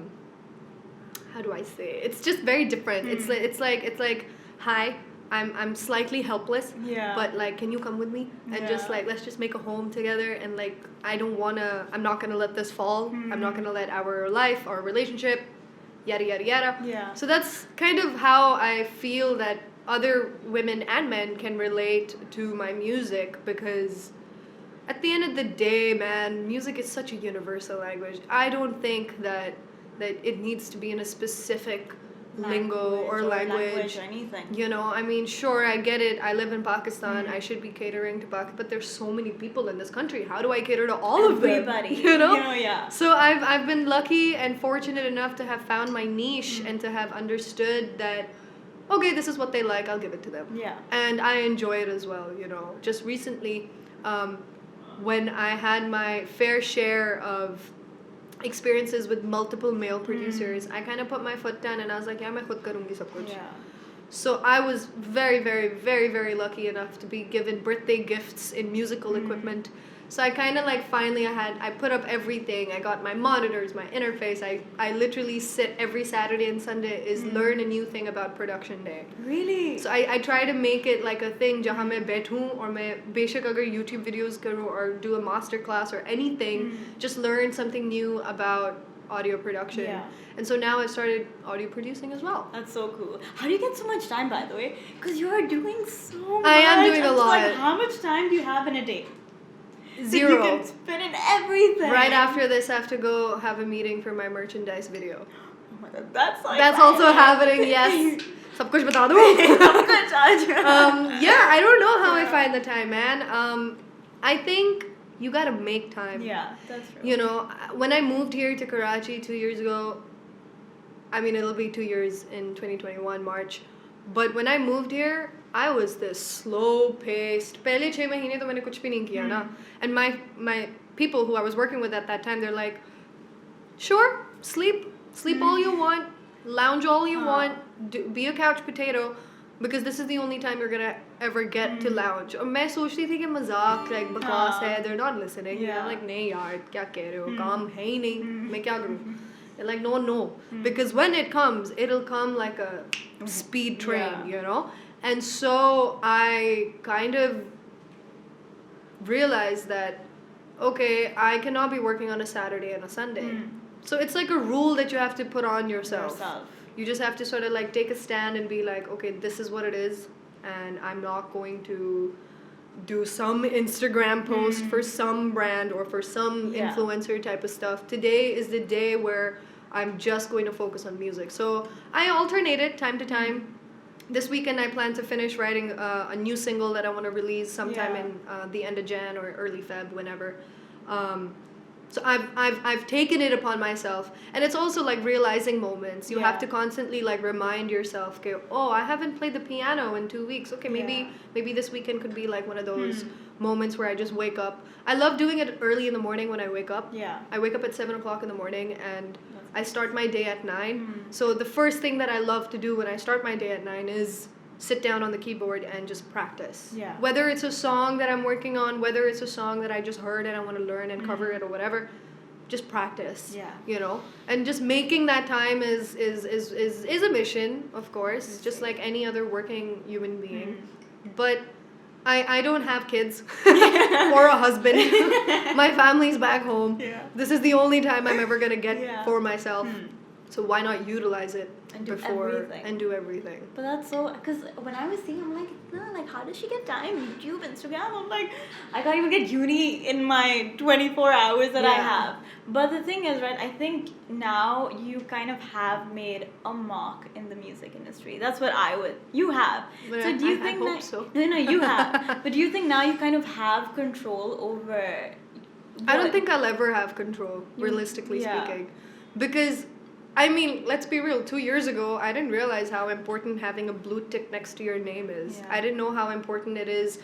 do I say it? It's just very different. It's like, hi, I'm slightly helpless, but like, can you come with me and just like, let's just make a home together, and like, I'm not gonna let this fall. I'm not gonna let our life, our relationship, yada yada yada. So that's kind of how I feel that other women and men can relate to my music, because at the end of the day, man, music is such a universal language. I don't think that it needs to be in a specific lingo or language or anything. You know, I mean, sure, I get it. I live in Pakistan. I should be catering to Pakistan, but there's so many people in this country. How do I cater to all of them? Everybody. You know? Yeah. So I've been lucky and fortunate enough to have found my niche and to have understood that, okay, this is what they like, I'll give it to them. Yeah. And I enjoy it as well, you know. Just recently, when I had my fair share of experiences with multiple male producers, I kind of put my foot down and I was like, yeah, मैं खुद करूँगी सब कुछ. Yeah. So I was very, very, very, very lucky enough to be given birthday gifts in musical equipment. So I kind of like finally I put up everything. I got my monitors, my interface. I literally sit every Saturday and Sunday is learn a new thing about production day. Really? So I try to make it like a thing जहाँ मैं बैठूँ और मैं बेशक अगर YouTube videos करूँ or do a master class or anything, just learn something new about audio production. Yeah. And so now I started audio producing as well. That's so cool. How do you get so much time, by the way? Because you are doing so much. I am doing a It's lot. Like, how much time do you have in a day? Zero. You can spend in everything. Right after this, I have to go have a meeting for my merchandise video. Oh my god, that's like. That's also happening, yes. सब कुछ बता दूँ? Yeah, I don't know how I find the time, man. I think you gotta make time. Yeah, that's true. You know, when I moved here to Karachi 2 years ago, I mean, it'll be 2 years in 2021, March. But when I moved here, I was this slow-paced. पहले 6 महीने तो मैंने कुछ भी नहीं किया ना. And my people who I was working with at that time, they're like, sure, sleep all you want, lounge all you want, be a couch potato, because this is the only time you're gonna ever get to lounge. और मैं सोचती थी कि मजाक like बकवास है, they're not listening. Yeah. I'm like नहीं यार क्या कह रहे हो, काम है ही नहीं, मैं क्या करूँ? They're like no, because when it comes, it'll come like a speed train, you know. And so I kind of realized that, okay, I cannot be working on a Saturday and a Sunday. So it's like a rule that you have to put on yourself. You just have to sort of like take a stand and be like, okay, this is what it is, and I'm not going to do some Instagram post for some brand or for some influencer type of stuff. Today is the day where I'm just going to focus on music. So I alternate it time to time. This weekend I plan to finish writing a new single that I want to release sometime in the end of Jan or early Feb, whenever. So I've taken it upon myself, and it's also like realizing moments. You have to constantly like remind yourself, okay, oh, I haven't played the piano in 2 weeks. Okay, maybe this weekend could be like one of those moments where I just wake up. I love doing it early in the morning when I wake up. Yeah. I wake up at 7 o'clock in the morning and I start my day at 9. So the first thing that I love to do when I start my day at 9 is sit down on the keyboard and just practice. Yeah. Whether it's a song that I'm working on, whether it's a song that I just heard and I want to learn and cover it or whatever, just practice. Yeah. You know, and just making that time is a mission, of course, just like any other working human being. But I don't have kids or a husband. My family's back home. Yeah. This is the only time I'm ever gonna get for myself. So why not utilize it And do before everything. and do everything? But that's so, because when I was seeing, I'm like, no, like, how does she get time? YouTube, Instagram. I'm like, I can't even get uni in my 24 hours that I have. But the thing is, right, I think now you kind of have made a mark in the music industry. That's what you have. But so do you think hope that, so. No, you have. But do you think now you kind of have control over I don't think I'll ever have control, realistically speaking. Because, I mean, let's be real, 2 years ago, I didn't realize how important having a blue tick next to your name is. Yeah. I didn't know how important it is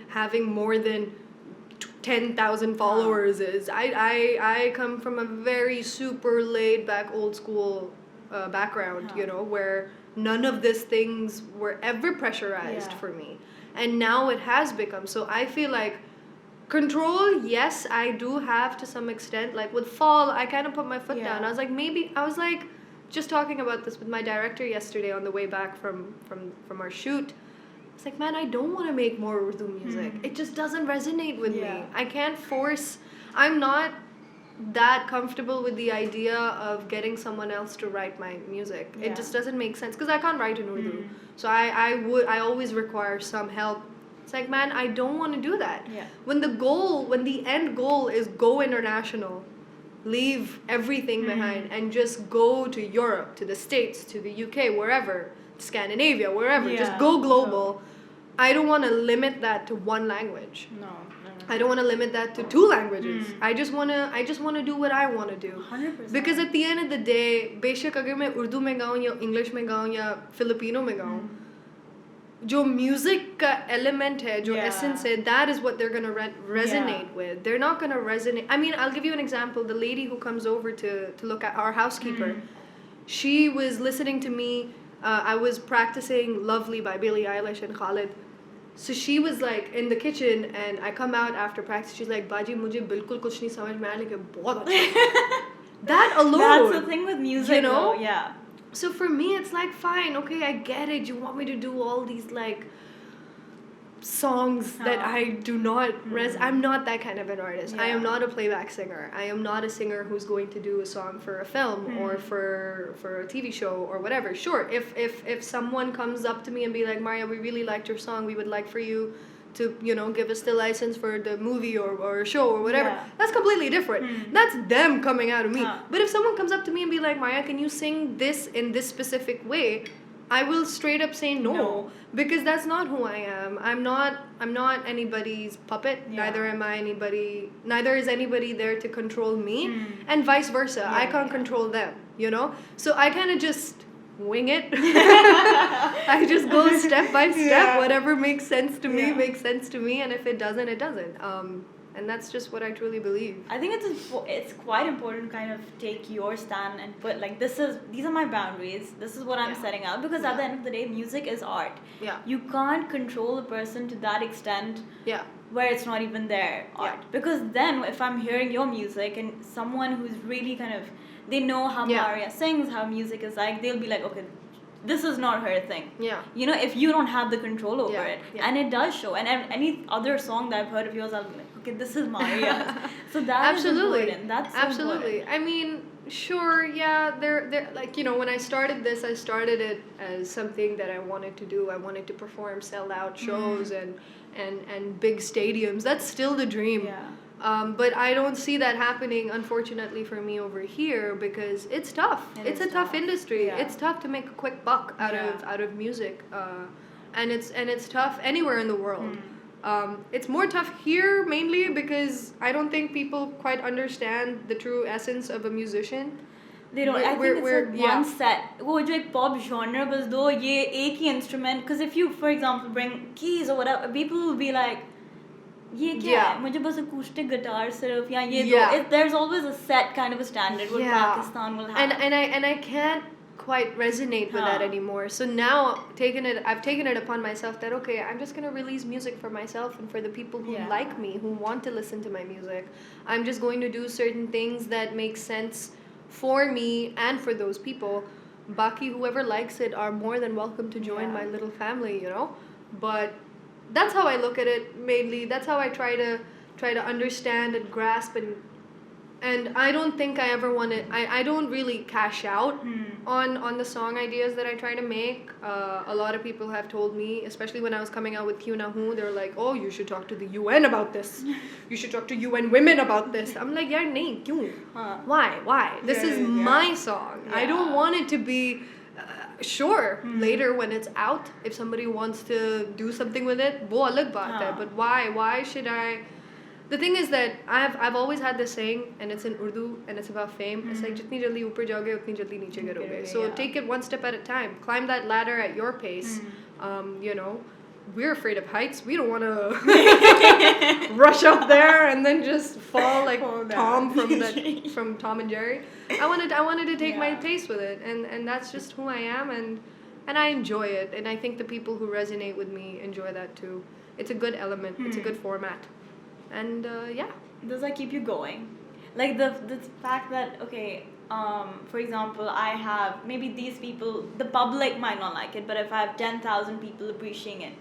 having more than 10,000 followers is. I come from a very super laid back old school background, you know, where none of these things were ever pressurized for me. And now it has become. So I feel like control, yes, I do have to some extent. Like with Fall, I kind of put my foot down. I was like, just talking about this with my director yesterday on the way back from our shoot. It's like, man, I don't want to make more Urdu music. It just doesn't resonate with me. I can't force. I'm not that comfortable with the idea of getting someone else to write my music. It just doesn't make sense because I can't write in Urdu. So I always require some help. It's like, man, I don't want to do that. When the end goal is go international, leave everything behind and just go to Europe, to the States, to the UK, wherever, Scandinavia, wherever, just go global. I don't want to limit that to one language. No. I don't want to limit that to 2 languages. I just want to do what I want to do. 100%. Because at the end of the day, बेशक अगर मैं उर्दू में गाऊँ या English में गाऊँ या Filipino में गाऊँ, जो music का element है, जो essence है, that is what they're going to resonate with. They're not going to resonate. I mean, I'll give you an example. The lady who comes over to look at our housekeeper, she was listening to me. I was practicing Lovely by Billie Eilish and Khalid. So she was like in the kitchen and I come out after practice. She's like, Baji, mujhe bilkul kuch nahi samajh mein aaya, lekin bahut acha. That alone. That's the thing with music, you know? though. Yeah. So for me, it's like, fine, okay, I get it. You want me to do all these like songs that I do not I'm not that kind of an artist. I am not a playback singer. I am not a singer who's going to do a song for a film or for a TV show or whatever. Sure, if someone comes up to me and be like, Maria, we really liked your song, we would like for you to, you know, give us the license for the movie or a show or whatever, that's completely different. That's them coming out of me. But if someone comes up to me and be like, Maya, can you sing this in this specific way, I will straight up say no, because that's not who I am. I'm not anybody's puppet. Neither am I anybody. Neither is anybody there to control me, and vice versa. I can't control them. You know, so I kind of just wing it. I just go step by step. Whatever makes sense to me makes sense to me, and if it doesn't, it doesn't. And that's just what I truly believe. I think it's quite important to kind of take your stand and put like these are my boundaries. This is what I'm setting out, because at the end of the day, music is art. Yeah. You can't control a person to that extent. Yeah. Where it's not even their art. Because then if I'm hearing your music and someone who's really kind of, they know how Maria sings, how music is like, they'll be like, okay, this is not her thing. Yeah. You know, if you don't have the control over it. Yeah. And it does show. And any other song that I've heard of yours, I'll be like, okay, this is Maria's. So that is important. That's so absolutely important. I mean, sure, yeah, they're like, you know, when I started this, I started it as something that I wanted to do. I wanted to perform, sell out shows and big stadiums. That's still the dream. Yeah. But I don't see that happening, unfortunately, for me over here, because it's tough. It's a tough industry. Yeah. It's tough to make a quick buck out of music, and it's tough anywhere in the world. It's more tough here mainly because I don't think people quite understand the true essence of a musician. They don't. I think it's like one set. वो जो एक pop genre बस दो ये एक ही instrument. Because if you, for example, bring keys or whatever, people will be like, ये क्या है? मुझे बस acoustic guitar सिर्फ या ये दो. There's always a set kind of a standard what Pakistan will have. And I can't quite resonate with that anymore. So now I've taken it upon myself that, okay, I'm just going to release music for myself and for the people who like me, who want to listen to my music. I'm just going to do certain things that make sense for me and for those people. Baki, whoever likes it, are more than welcome to join my little family, you know. But that's how I look at it mainly. That's how I try to understand and grasp, and I don't think I ever want to. I don't really cash out on the song ideas that I try to make. A lot of people have told me, especially when I was coming out with Kyun Na Hu, they were like, "Oh, you should talk to the UN about this. You should talk to UN women about this." I'm like, "Yeah, nahi, kyun? Why? This is my song. I don't want it to be." Sure, later when it's out, if somebody wants to do something with it, wo alag baat hai. But why should I? The thing is that I've always had this saying, and it's in Urdu, and it's about fame. It's like, jitni jaldi upar jaoge, utni jaldi niche giroge. So take it one step at a time. Climb that ladder at your pace. You know, we're afraid of heights. We don't want to rush up there and then just fall like Tom from Tom and Jerry. I wanted to take my pace with it, and that's just who I am, and I enjoy it. And I think the people who resonate with me enjoy that too. It's a good element. It's a good format. And does that keep you going? Like the fact that, okay, for example, I have maybe these people, the public might not like it, but if I have 10,000 people appreciating it,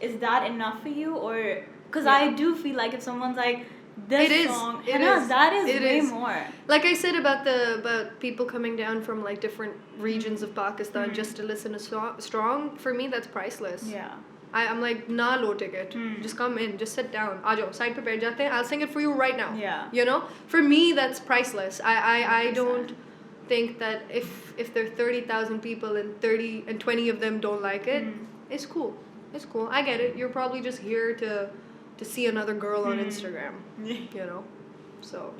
is that enough for you? Or because I do feel like if someone's like, this song, that is way more. Like I said about people coming down from like different regions of Pakistan just to listen to Strong, for me that's priceless. Yeah. I'm like, nah, low ticket. Just come in, just sit down. Aajo, side pe baith jate hain. I'll sing it for you right now. Yeah. You know? For me, that's priceless. I don't think that if there are 30,000 people and 20 of them don't like it, it's cool. It's cool. I get it. You're probably just here to see another girl on Instagram. You know? So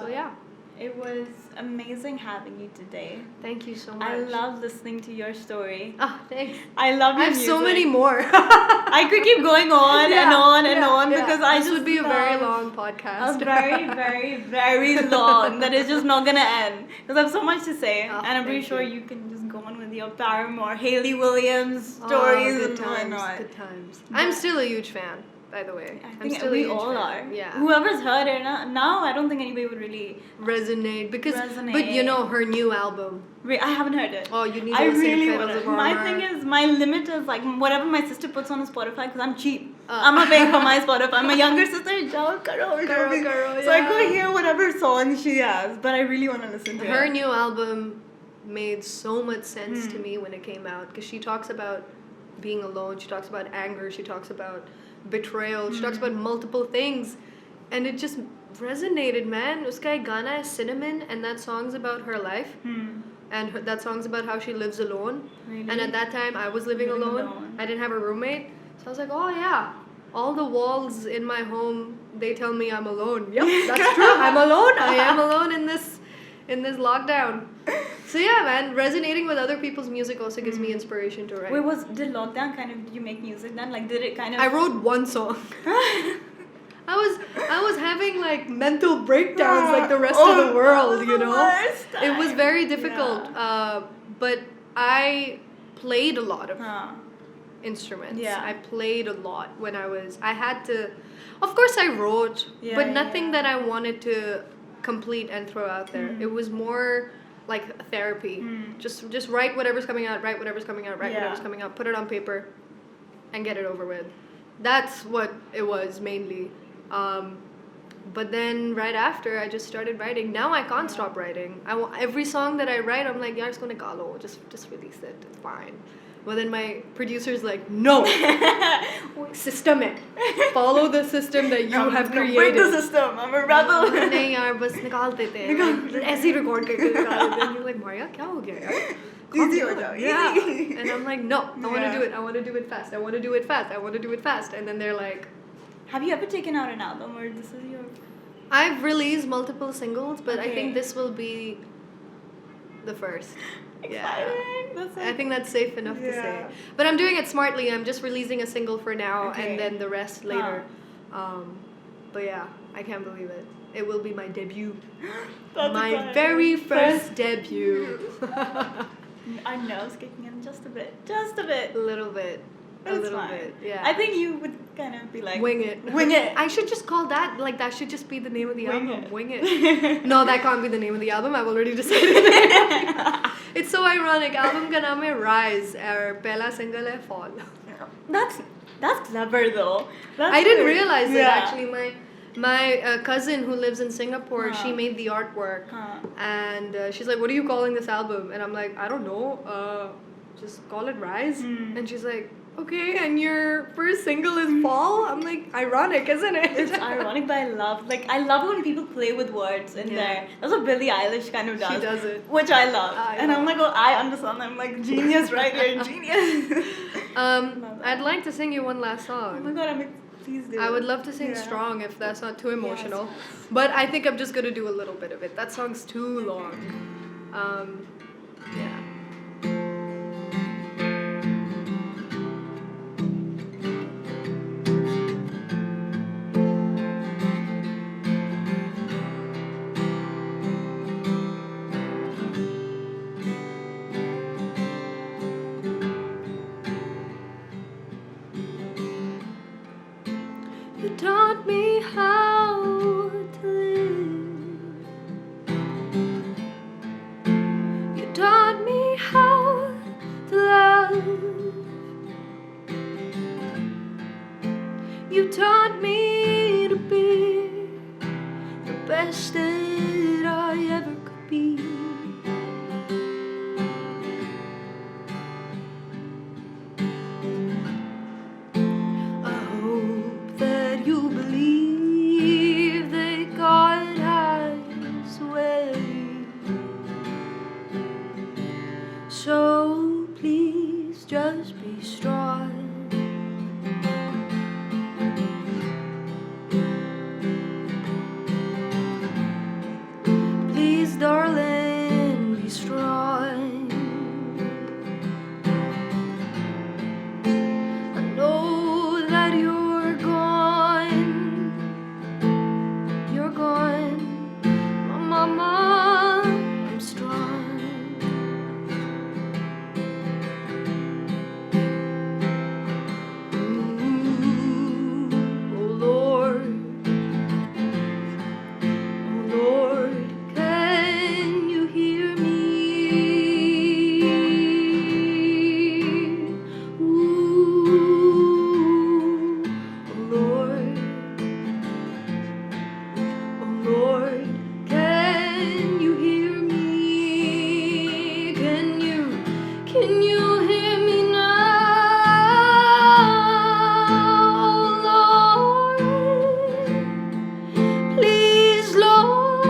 yeah. It was amazing having you today. Thank you so much. I love listening to your story. Oh, thanks. I love your I have music. so many more. I could keep going on and on and on because I this just would be a love very long podcast. a very, very, very long that is just not gonna end because I have so much to say, and I'm pretty sure you can just go on with your Paramore, Hayley Williams stories good and times, whatnot. good times. I'm still a huge fan, by the way. I I'm think still we a huge all fan. are. Yeah. Whoever's heard it now, I don't think anybody would really Resonate because, resonate. but you know her new album. I haven't heard it. Oh, you need to I listen really to want Petals it. of My Armor. thing is, my limit is like whatever my sister puts on Spotify because I'm cheap. I'm not paying for my Spotify. My younger sister, jao karo, Karo, so I go hear whatever song she has, but I really want to listen to Her it. new album made so much sense to me when it came out because she talks about being alone, she talks about anger, she talks about betrayal, she talks about multiple things, and it just resonated, man. Uska ek gana hai Cinnamon, and that song's about her life, and that song's about how she lives alone. Really? And at that time, I was living Living alone. alone. I didn't have a roommate, so I was like, oh yeah, all the walls in my home, they tell me I'm alone. Yep, that's true. I'm alone. I am alone in this lockdown. So yeah, man, resonating with other people's music also gives me inspiration to write. Wait, did lockdown kind of, did you make music then? Like, did it kind of... I wrote one song. I was having like mental breakdowns like the rest of the world, you know. It was very difficult. But I played a lot of instruments. Yeah. I played a lot when I had to, of course I wrote, but nothing that I wanted to complete and throw out there. It was more like therapy. Just write whatever's coming out, whatever's coming out, put it on paper and get it over with. That's what it was mainly. But then right after I just started writing. Now I can't stop writing. Every song that I write, I'm like, yeah, it's gonna galo, just release it, it's fine. But then my producer's like, no, system it. Follow the system that you have created. Break the system. I'm a rebel. नहीं यार बस निकाल देते हैं ऐसे ही record करके निकाल देते हैं. He's like, Maria, क्या हो गया यार? Easy हो जाओ, Yeah. easy. And I'm like, no, I want to do it. I want to do it fast. I want to do it fast. I want to do it fast. And then they're like, Have you ever taken out an album or this is your... I've released multiple singles, but I Okay. think this will be the first. Exciting. That's I think that's safe enough to say. But I'm doing it smartly. I'm just releasing a single for now Okay. and then the rest later. But yeah, I can't believe it. It will be my debut. That's My exciting. very first debut. Our nose kicking in just a bit. Just a bit. A little bit. A It's little fine. bit. Yeah. I think you would kind of be like... Wing it. Wing it. I should just call that, like, that should just be the name of the Wing album. it. Wing it. No, that can't be the name of the album. I've already decided. It's so ironic. Album ka naam hai Rise. Our pehla single hai Fall. That's clever though. That's I didn't good. realize it Yeah. actually. My cousin who lives in Singapore, she made the artwork. And she's like, what are you calling this album? And I'm like, I don't know. Just call it Rise. And she's like, okay, and your first single is Fall? I'm like, ironic, isn't it? It's ironic, but I love, like, I love when people play with words in there. That's what Billie Eilish kind of does. She does it. Which I love. And I'm like, oh, I understand. I'm like, genius right here, genius. I'd like to sing you one last song. Oh my god, I'm like, please do. I would love to sing Strong if that's not too emotional. But I think I'm just going to do a little bit of it. That song's too long. Yeah. You taught me how to live. You taught me strong. I know that you're gone. You're gone, my mama. I'm strong. Oh Lord, oh Lord, can you hear me? Ooh, oh Lord, oh Lord, can you hear me? Can you hear me now? Oh Lord, please, Lord.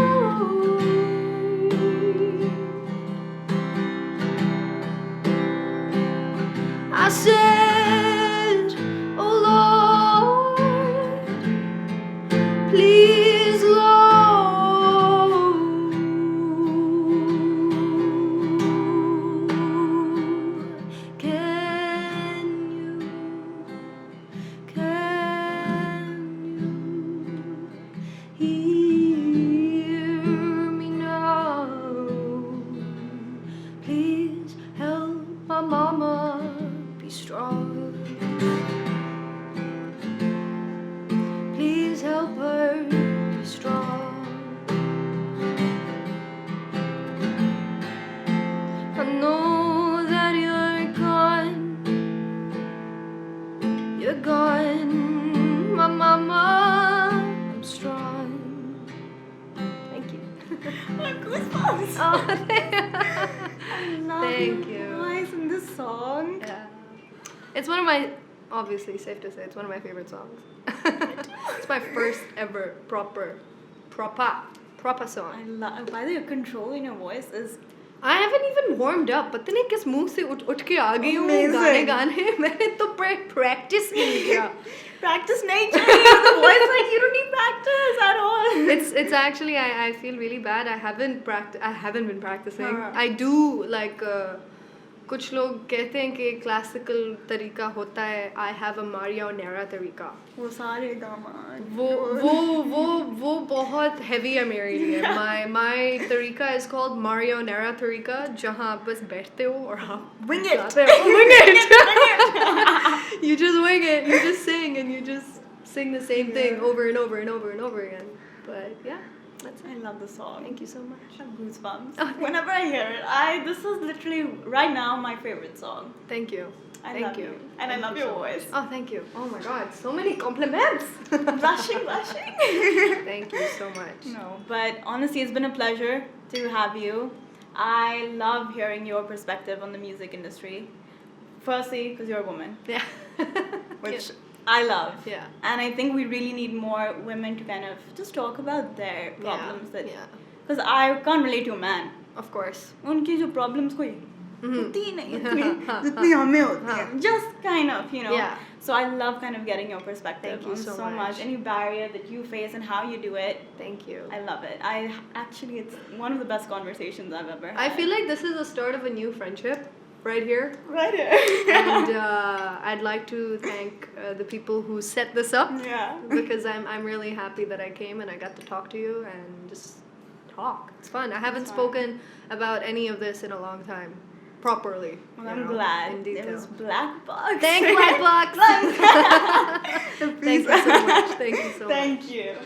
I said, oh Lord, please, Lord. Can you hear me now? Please help my mama be strong. Please help her be strong. I know that you're gone. You're gone, my mama. I'm strong. Thank you. Goosebumps. Oh, I love Thank your you. voice in this song. yeah. It's one of my, obviously safe to say, it's one of my favorite songs. It's my first ever proper song. I love. By the way, control in your voice is I haven't even warmed up. पता नहीं किस मुंह से उठ के आ गई हूँ Amazing. गाने मैंने तो practice नहीं किया. practice nature. The voice like you don't need practice at all. It's actually I feel really bad. I haven't been practicing. हाँ. I do like कुछ लोग कहते हैं कि क्लासिकल तरीका होता है. I have a Marai Unera तरीका. वो सारे दामाद. वो बहुत heavy है मेरे लिए. My तरीका is called Marai Unera तरीका, जहाँ आप बस बैठते हो और आप Wing it. गाते हो. Wing it. You just wing it. You just sing and you just sing the same thing over and over and over and over again. But yeah, that's I it. love the song. Thank you so much. I have goosebumps. Oh, Whenever I hear it, this is literally right now my favorite song. Thank you. I Thank love you. you. And I Thank love you your so much. voice. Oh, thank you. Oh my God, so many compliments. Blushing. Thank you so much. No, but honestly, it's been a pleasure to have you. I love hearing your perspective on the music industry. Firstly, because you're a woman, Yeah. which I love. Yeah. And I think we really need more women to kind of just talk about their problems. Yeah. Because I can't relate to a man. Of course. उनकी जो problems कोई होती ही नहीं जितनी हमें होती हैं. Just kind of, you know. Yeah. So I love kind of getting your perspective Thank you on so much. Any barrier that you face and how you do it. Thank you. I love it. It's one of the best conversations I've ever had. I feel like this is the start of a new friendship right here. Right here. And I'd like to thank the people who set this up. Yeah. Because I'm really happy that I came and I got to talk to you and just talk. It's fun. I haven't fun. spoken about any of this in a long time. Properly. Well, you I'm know, glad. in detail. There was Black Box. Thanks, Black Box. Thank you so much. Thank you so much. Thank you.